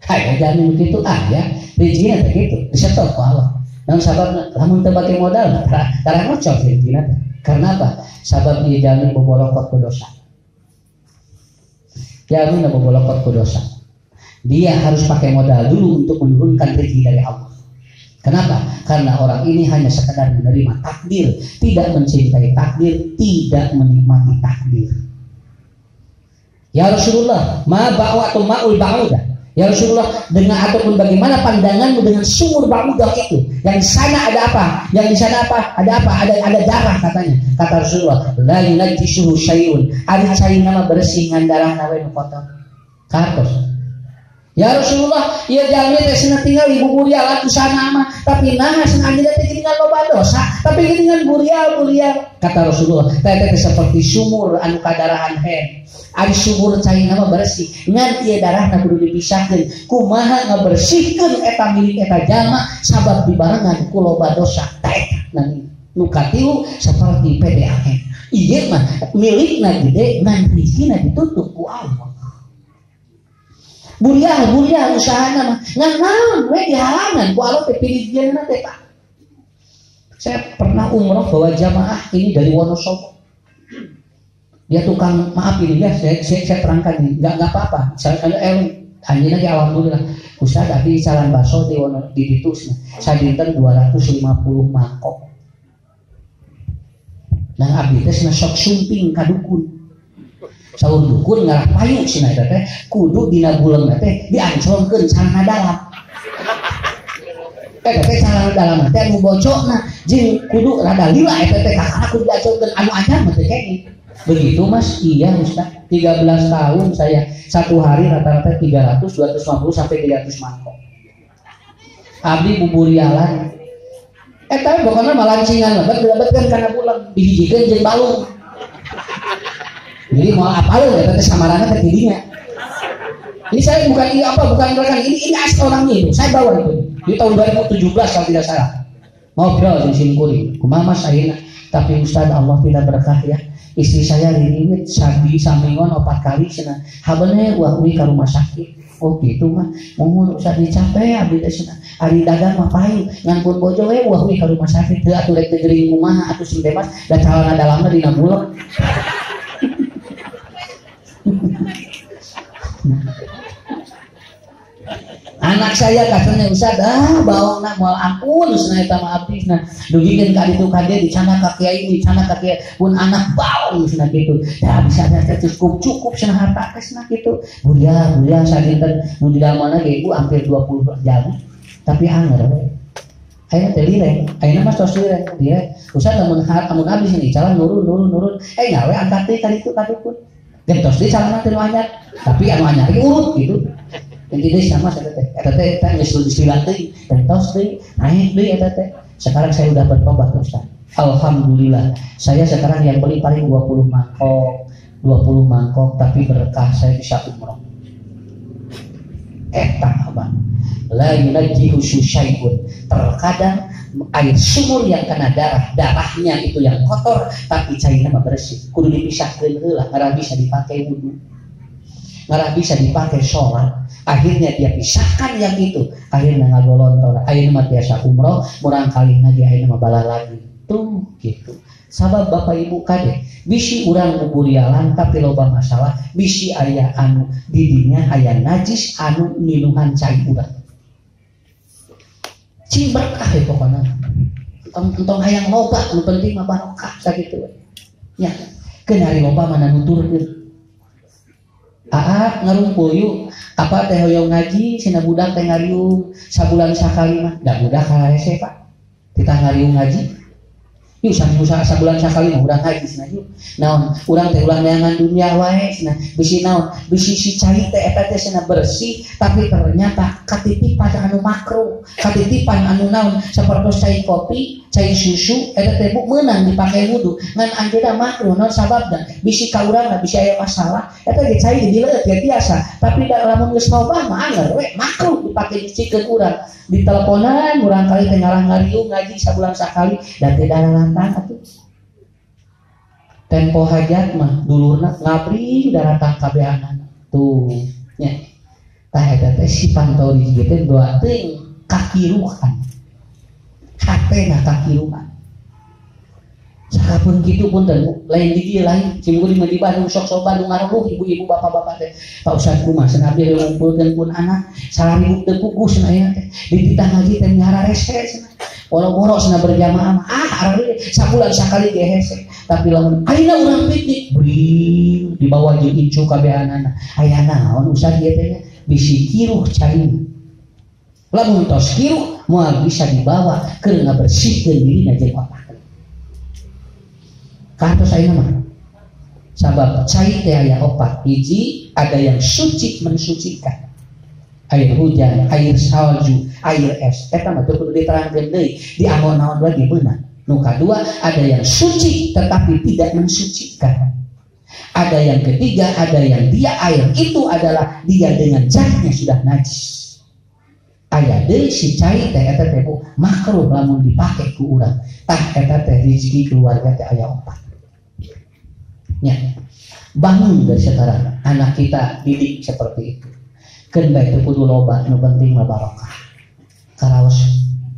Hayu jamin kitu ya, rijina teh kitu, disetor ku Allah. Namun sabab lamun teu bage modal tara ngocor rijina teh. Karena apa? Sabab ieu jamin bobolokot ku dosa. Jamin bobolokot ku dosa. Dia harus pakai modal dulu untuk menurunkan rezeki dari Allah. Kenapa? Karena orang ini hanya sekedar menerima takdir, tidak mencintai takdir, tidak menikmati takdir. Ya Rasulullah, ma ba'watu ma'ul ba'udah. Ya Rasulullah, dengan ataupun bagaimana pandanganmu dengan sumur ba'udah itu? Yang di sana ada apa? Yang di sana apa? Ada apa? Ada darah katanya. Kata Rasulullah, la yunajjisuhu syai'un. Ari cai nama bersih ngan darah nawe nu kotor. Kartos. Ya Rasulullah, ya jalmi teh cenah tinggal ibu burial atuh sana mah, tapi nah cenah anjeun teh dengan loba dosa, tapi dengan burial. Kata Rasulullah, teh seperti sumur anu kadarahan hen. Ari sumur caina mah bersih, ngan ieu darahna kudu dipisahkeun. Kumaha ngabersihkeun eta milik eta jalma sabab dibarengan ku loba dosa. Tah eta nu katilu seperti PDAM. Ieu mah milikna gede ngan rizkina ditutup ku Allah. Burial usahana mah ngan naon we dihalangan ku Allah teh pilih jenna teh Pak. Saya pernah umroh bawa jamaah ini dari Wonosobo. Dia tukang maaf ini ya saya terangkan ini enggak apa-apa. Saya anjeunna ge alhamdulillah. Ustaz abdi jalan baso di ditusna. Sadinten 250 mangkok. Nah abdi teh sok sumping ka dukun. Saur dukun ngarah payu cenah eta teh kudu dina buleung teh diancolkeun calana dalam. Eta teh calana dalam teh anu bocokna jeung kudu rada lila eta teh kakana kudu diancolkeun anu anyar mah teh kene. Begitu Mas, iya Ustaz. 13 tahun saya satu hari rata-rata 300, 250 sampai 300 mangkok. Abdi buburialan. Eta pokona malancingan lebat kan kana bulan dihijikeun jeung balung. Jadi mau apa lo ya samarannya terjadinya. Ini saya bukan rekan ini asli orangnya itu. Saya bawa itu di tahun 2017 kalau tidak salah. Ngobrol di Simkuring. Kumaha Mas ayeuna. Tapi Ustaz Allah tidak berkah ya. Istri saya riwit sabi samingon 4 kali cenah. Habeulna wah uwi ka rumah sakit. Oh gitu mah. Mun Ustaz dicape abdi teh cenah. Ari dagang mah payu ngan pun bojo we wah uwi ka rumah sakit. Teu atuh rek teu geuring kumaha atuh sim Mas da calana dalamna dina bulog. Anak saya katanya Ustaz bawaona moal ampun cenah eta mah abdi cenah dugikeun ka ditu ka dieu dicana ka kiai dicana ka kiai pun anak bau cenah kitu da bisa ada cukup cenah harta teh cenah kitu bulia sadinten mun di dalamna ge ibu hampir 20 jam tapi anger we ayeuna teh lireng ayeuna mah tos lireng dia Ustaz lamun abdi sini jalan nurun nyawe angkat teh ka ditu ka dukun gentos di calana teh anyar tapi anu anyar ge urut gitu. Intinya sama eta teh geus istilah teh gentos teh naik deui eta teh. Sekarang saya udah bertobat Ustaz. Alhamdulillah. Saya sekarang yang beli paling 20 mangkok tapi berkah saya bisa umroh. Eta abang. La yunajjihu syai'un. Terkadang air sumur yang kena darahnya itu yang kotor tapi cairnya mah bersih. Kudu dipisahkeun heula, ngarah bisa dipakai wudu. Ngarah bisa dipakai sholat. Akhirnya dia pisahkan yang itu, akhirnya ngagolontor, akhirnya mah biasa umroh, murang kali lagi akhirnya mah bala lagi, tuh gitu. Sabab bapak ibu kade, bisi urang buburialan tapi loba masalah, bisi aya anu didinya aya najis anu minuhan cai urang. Cing berkah ya pokoknya, entong hayang loba, nu penting mah barokah sakitu. Ya, kenari loba mana nuturkeun. Ngarumpul yuk apa teh hoyong ngaji sina budak teh ngariung sabulan sakali mah da budak harese Pak kita ngariung ngaji yuk usaha sabulan sakali mah urang haji cenah yuk naon urang teh ulah neangan dunia wae cenah bisi naon bisi si cai teh eta teh cenah bersih tapi ternyata katitipan anu makruh katitipan anu naon sapertos cai kopi cai susu eta teh meunang dipake wudu ngan anjeunna makruh naon sababna bisi ka urangna bisi aya masalah eta ge cai dileut ya biasa tapi da lamun geus lobah mah anger we makruh dipake dicikeun urang di teleponan urang kali teh ngarang-ngariung ngaji sabulan sakali dan teh daratan atuh tempo hajat mah dulurna ngabring daratan kabehanana tuh nya tah eta teh si pantori teh doa teh kakiruhan hatena kakiruhan sakapun kitu punten lain di dieu lain cimkuring di Bandung sok-sok Bandung ngaruh ibu-ibu bapak-bapak teh Pak Ustaz kumaha cenah abdi ngumpulkeun pun anak salaribu teu pugus cenah aya teh di titah ngaji teh nyara rese cenah boro-boro cenah berjamaah arari sabulan sakali ge hese tapi lamun ayeuna urang piknik bring dibawa jeung incu kabehanana aya naon Ustaz ieu teh bisi kiruh cai lamun tos kiruh moal bisa dibawa keur ngabersihkeun dirina jeung otak kantos ayeuna mah sabab cai teh aya opat hiji ada yang suci mensucikan air hujan air salju air es eta mah teu kudu diterangkeun deui diamun-amun lagi beunang nu kadua ada yang suci tetapi tidak mensucikan ada yang ketiga ada yang dia air itu adalah dia dengan zatnya sudah najis aya deui si cai teh eta teh makruh lamun dipake ku urang tah eta teh rezeki keluarga teh aya opat nya bangun dari sekarang anak kita didik seperti itu keun bae teu kudu loba nu penting mah barokah karaos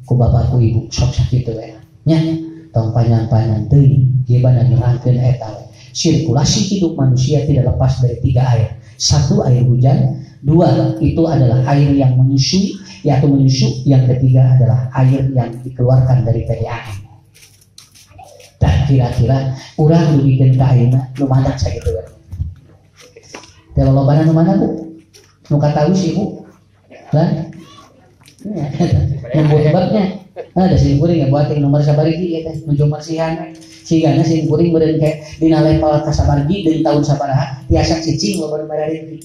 ku bapak ku ibu sok sakitu we nya tong panjang-panjang deui gimana nerangkeun eta we sirkulasi hidup manusia tidak lepas dari 3 air 1 air hujan 2 itu adalah air yang menyusui yaitu menyusu yang ketiga adalah air yang dikeluarkan dari PDAM dan kira-kira urang nu bikin ka ayeuna nu mandak sakitu we. Teh lolobana nu mana Bu? Nu katawi sih Bu. Kan? Nomor hebatnya. Ada sing kuring ya buat nomor sabarigi ya teh nuju marsihan. Sigana sing kuring beureun ke dina level ka sabarigi deui tahun sabaraha tiasa cicing loba merari.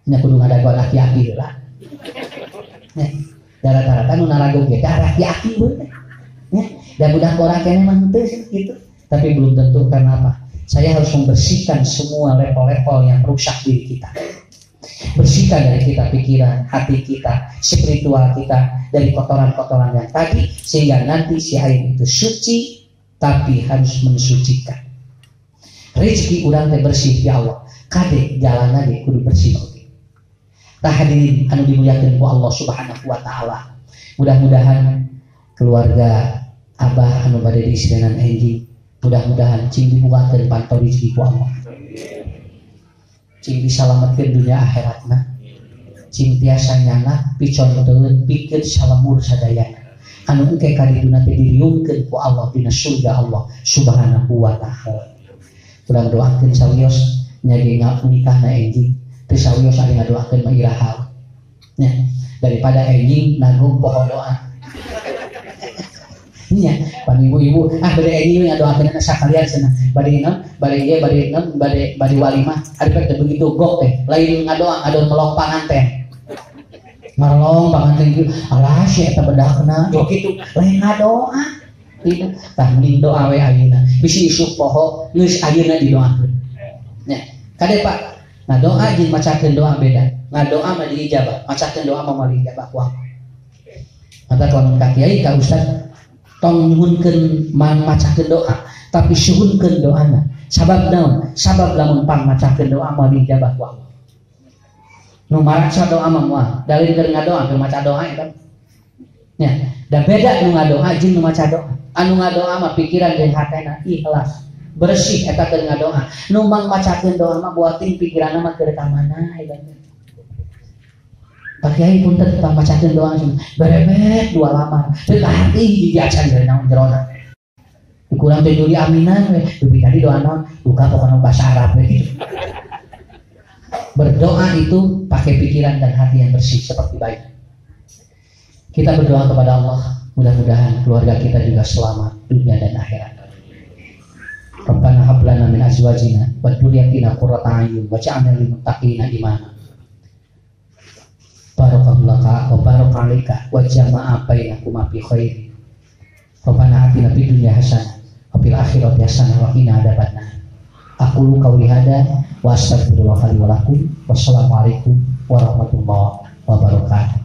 Nya kudu ngadago laki-laki heula. Nya rata-rata nu narago ge laki-laki beuneu. Ya, dan budak orang kene mah teu gitu. Tapi belum tentu karena apa? Saya harus membersihkan semua level-level yang merusak diri kita. Bersihkan dari kita pikiran, hati kita, spiritual kita dari kotoran-kotoran yang tadi sehingga nanti si air itu suci tapi harus mensucikan. Rezeki urang teh bersih ya Allah. Kade jalan ge kudu bersih oge. Tah hadirin anu dimuliakeun ku Allah Subhanahu wa taala. Mudah-mudahan keluarga Abah anu bade diisirenan enjing mudah-mudahan cing dibukakeun pantau rezeki ku Allah cing disalametkeun dunia akhiratna cing tiasa nyana piconteun pikeun salemur sadayana anu engke kadiduna teh diriungkeun ku Allah dina surga Allah Subhanahu wa taala. Urang doakeun sawios nyage nikahna enjing teu sawios ari ngadoakeun mah iraha nya daripada enjing nanggung pohon doa nya pan ibu-ibu bade enjing ngadoakeun sakalian cenah bade walimah ari teh begitu gok teh lain ngadoa melong panganten marlong panganten alah si eta bedakna kitu lain ngadoa itu tah mending doa we ayeuna bisi isuk poho geus ayeuna didoakeun nya kade Pak ngadoa jeung macakeun doa beda ngadoa mah diijabah macakeun doa mah diijabah ku Allah maka lamun ka kiai ka ustaz tong nyuhunkeun macakeun doa tapi suhunkeun doana sabab naon sabab lamun pang macakeun doa mah diijabah ku Allah nu maraksa doa mah moal dalil keur ngadoa keur maca doa eta nya da beda nu ngadoa jeung nu maca doa anu ngadoa mah pikiran jeung hatena ikhlas bersih eta keur ngadoa nu mang macakeun doa mah buatin pikiranna mah keur ka mana eta Pak Kiai punten pang macakeun doa berebet 2 lamar teu hati diacan dari naon jerona kurang teh juli aminan we dupi tadi doa naon buka pokona bahasa Arab we gitu. Berdoa itu pakai pikiran dan hati yang bersih seperti baik. Kita berdoa kepada Allah Mudah-mudahan keluarga kita juga selamat dunia dan akhirat. Rabbana hab lana min azwajina wa dhurriyyatina qurrata a'yun waj'alna lil muttaqina imama. Barakallahu wa baraka wa jama'a bainakuma fi khair. Rabbana atina fid dunya hasanah wa fil akhirati hasanah wa qina adzabannar. Aqulu qawli hadza wa astaghfirullah li wa lakum. Wassalamualaikum warahmatullahi wabarakatuh.